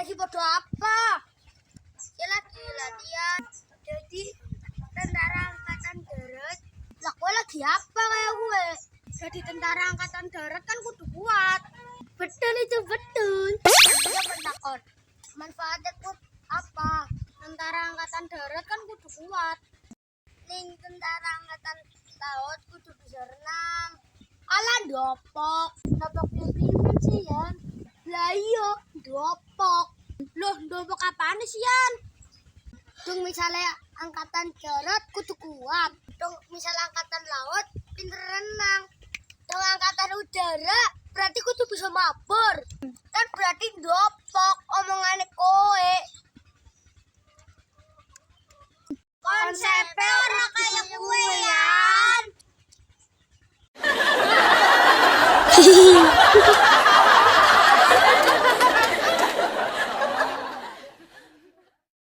lagi bodo apa? Dia lagi latihan. Jadi tentara angkatan darat. Lah gue lagi apa kayak gue? Jadi tentara angkatan darat kan kudu kuat. Betul itu betul. Dia pentakon. Manfaatnya kuat apa? Tentara angkatan darat kan kudu kuat. Ning tentara angkatan laut kudu bisa renang. Alah dopok. Dopok pimpin sih Yan. Lah iya dopok. Loh dopok apaan sih Yan? Dung misalnya angkatan darat kudu kuat. Dung misalnya angkatan laut pinter renang. Dung angkatan udara berarti kudu bisa mabur. Kan berarti dopok omongannya kowe. Konsepnya orang kayak gue Yan.